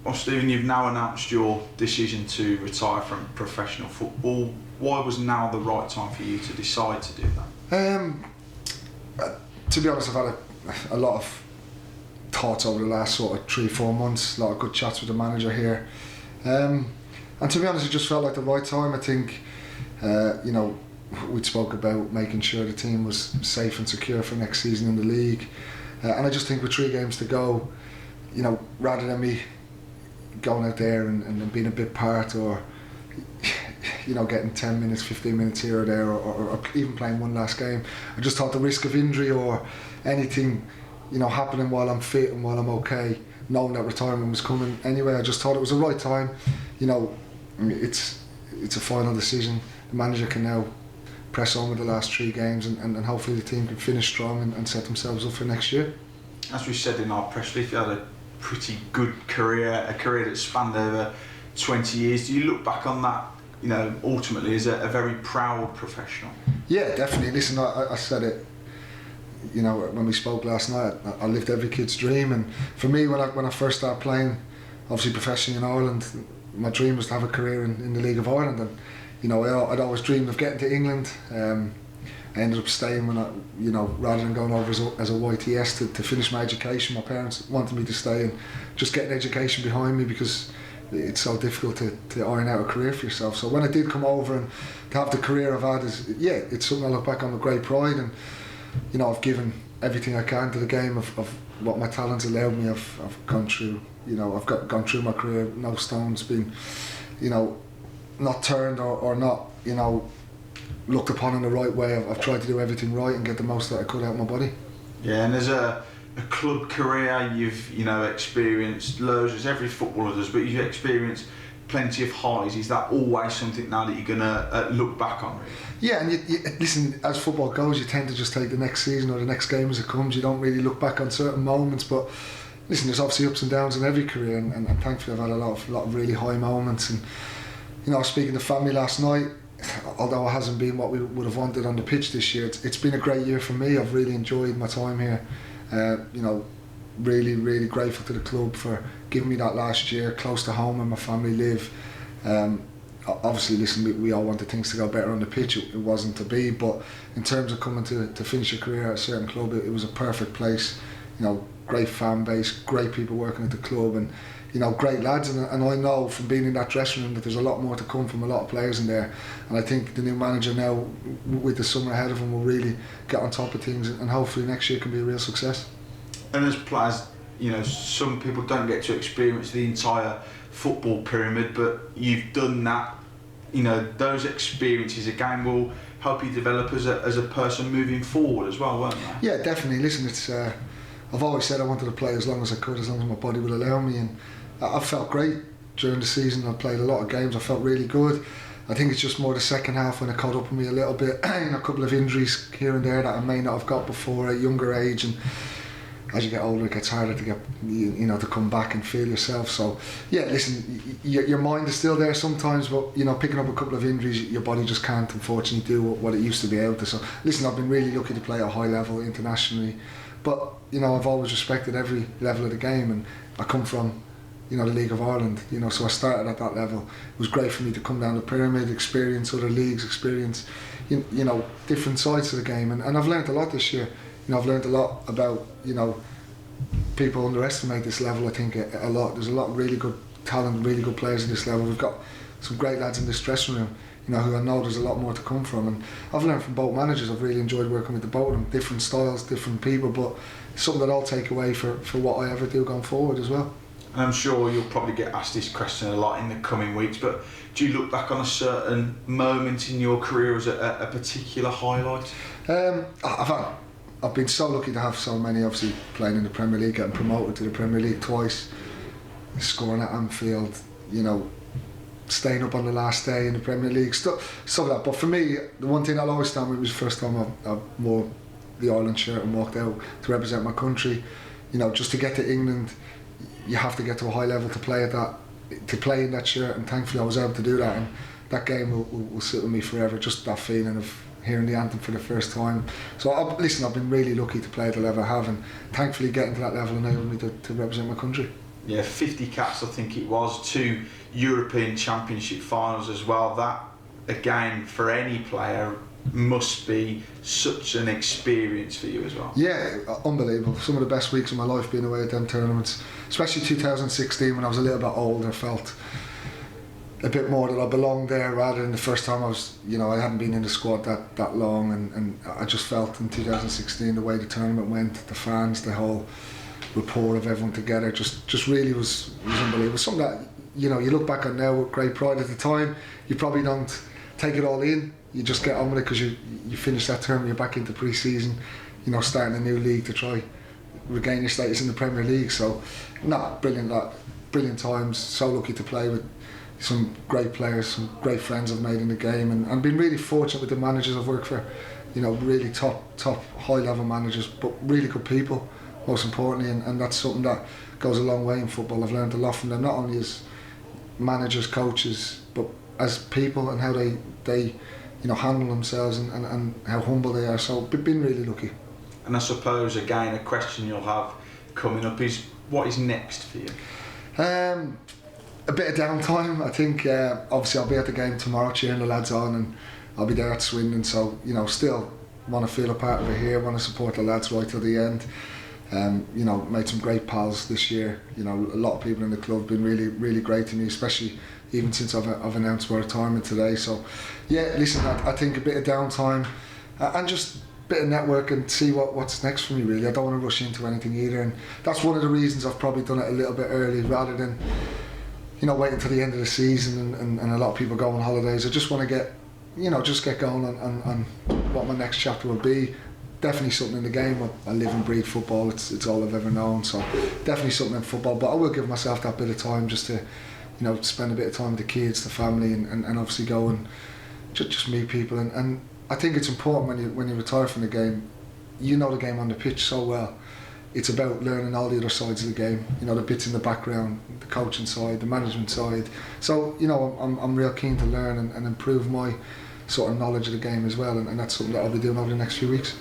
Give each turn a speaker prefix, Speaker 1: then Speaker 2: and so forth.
Speaker 1: Well, Stephen, you've now announced your decision to retire from professional football. Why was now the right time for you to decide to do that?
Speaker 2: To be honest, I've had a lot of thoughts over the last sort of 3-4 months, a lot of good chats with the manager here. And to be honest, it just felt like the right time. I think, we'd spoke about making sure the team was safe and secure for next season in the league. And I just think with 3 games to go, rather than me going out there and being a bit part, or getting 10 minutes, 15 minutes here or there, or even playing one last game, I just thought the risk of injury or anything happening while I'm fit and while I'm okay, knowing that retirement was coming anyway, I just thought it was the right time. It's a final decision. The manager can now press on with the last 3 games and hopefully the team can finish strong and set themselves up for next year.
Speaker 1: As we said in our press release, you had a pretty good career, a career that spanned over 20 years. Do you look back on that, ultimately as a very proud professional? Yeah,
Speaker 2: definitely. Listen, I said it, when we spoke last night, I lived every kid's dream, and for me, when I first started playing, obviously professionally in Ireland, my dream was to have a career in the League of Ireland, and I'd always dreamed of getting to England. I ended up staying when rather than going over as a YTS to finish my education. My parents wanted me to stay and just get an education behind me, because it's so difficult to iron out a career for yourself. So when I did come over and to have the career I've had, it's something I look back on with great pride, and I've given everything I can to the game of what my talents allowed me. I've gone through, I've gone through my career, no stones been, not turned or not, looked upon in the right way. I've tried to do everything right and get the most that I could out of my body.
Speaker 1: Yeah, and as a club career, you've experienced lows, as every footballer does, but you've experienced plenty of highs. Is that always something now that you're going to look back on, really?
Speaker 2: Yeah, and you listen, as football goes, you tend to just take the next season or the next game as it comes. You don't really look back on certain moments, but listen, there's obviously ups and downs in every career, and thankfully I've had a lot of really high moments. And I was speaking to family last night. Although it hasn't been what we would have wanted on the pitch this year, it's been a great year for me. I've really enjoyed my time here. Really, really grateful to the club for giving me that last year close to home where my family live. Obviously, listen, we all wanted things to go better on the pitch. It wasn't to be, but in terms of coming to finish your career at a certain club, it was a perfect place. Great fan base, great people working at the club, and great lads, and I know from being in that dressing room that there's a lot more to come from a lot of players in there, and I think the new manager now, with the summer ahead of him, will really get on top of things, and hopefully next year can be a real success.
Speaker 1: And as players, some people don't get to experience the entire football pyramid, but you've done that. Those experiences again will help you develop as a person moving forward as well, won't they?
Speaker 2: Yeah, definitely. Listen, it's I've always said I wanted to play as long as I could, as long as my body would allow me, and I felt great during the season. I played a lot of games, I felt really good. I think it's just more the second half when it caught up with me a little bit. A couple of injuries here and there that I may not have got before at a younger age, and as you get older it gets harder to get to come back and feel yourself. So yeah, listen, your mind is still there sometimes, but picking up a couple of injuries, your body just can't unfortunately do what it used to be able to. So listen, I've been really lucky to play at a high level internationally, but I've always respected every level of the game, and I come from the League of Ireland, so I started at that level. It was great for me to come down the pyramid, experience other leagues, experience different sides of the game, and I've learned a lot this year. I've learned a lot about people underestimate this level. I think a lot. There's a lot of really good talent, really good players at this level. We've got some great lads in this dressing room, who I know there's a lot more to come from, and I've learned from both managers. I've really enjoyed working with the both of them, different styles, different people, but it's something that I'll take away for what I ever do going forward as well.
Speaker 1: And I'm sure you'll probably get asked this question a lot in the coming weeks, but do you look back on a certain moment in your career as a particular highlight? I've
Speaker 2: been so lucky to have so many, obviously playing in the Premier League, getting promoted to the Premier League twice, scoring at Anfield, staying up on the last day in the Premier League, stuff like that. But for me, the one thing I'll always stand with was the first time I wore the Ireland shirt and walked out to represent my country. Just to get to England, you have to get to a high level to play in that shirt, and thankfully I was able to do that, and that game will sit with me forever, just that feeling of hearing the anthem for the first time. So I've been really lucky to play at the level I have, and thankfully getting to that level enabled me to represent my country.
Speaker 1: Yeah, 50 caps I think it was, 2 European Championship finals as well. That, again, for any player, must be such an experience for you as well.
Speaker 2: Yeah, unbelievable. Some of the best weeks of my life being away at them tournaments, especially 2016 when I was a little bit older. Felt a bit more that I belonged there rather than the first time I was, I hadn't been in the squad that long, and I just felt in 2016 the way the tournament went, the fans, the whole rapport of everyone together just really was unbelievable. Something that you look back on now with great pride. At the time you probably don't take it all in, you just get on with it because you finish that term, you're back into pre-season, starting a new league to try regain your status in the Premier League. So brilliant times, so lucky to play with some great players, some great friends I've made in the game, and been really fortunate with the managers I've worked for, really top high level managers, but really good people most importantly, and that's something that goes a long way in football. I've learned a lot from them, not only as managers, coaches, but as people, and how they handle themselves, and how humble they are. So been really lucky.
Speaker 1: And I suppose again a question you'll have coming up is, what is next for you?
Speaker 2: A bit of downtime. I think obviously I'll be at the game tomorrow cheering the lads on, and I'll be there at Swindon, so still want to feel a part of it here, want to support the lads right till the end. Made some great pals this year. A lot of people in the club have been really great to me, especially even since I've announced my retirement today. So yeah, listen, I think a bit of downtime and just a bit of network and see what's next for me really. I don't want to rush into anything either, and that's one of the reasons I've probably done it a little bit early rather than wait until the end of the season and a lot of people go on holidays. I just want to get going on what my next chapter will be. Definitely something in the game. I live and breathe football. It's all I've ever known. So definitely something in football. But I will give myself that bit of time just to, spend a bit of time with the kids, the family, and obviously go and just meet people. And I think it's important when you retire from the game, the game on the pitch so well. It's about learning all the other sides of the game. The bits in the background, the coaching side, the management side. So I'm real keen to learn and improve my sort of knowledge of the game as well, and that's something that I'll be doing over the next few weeks.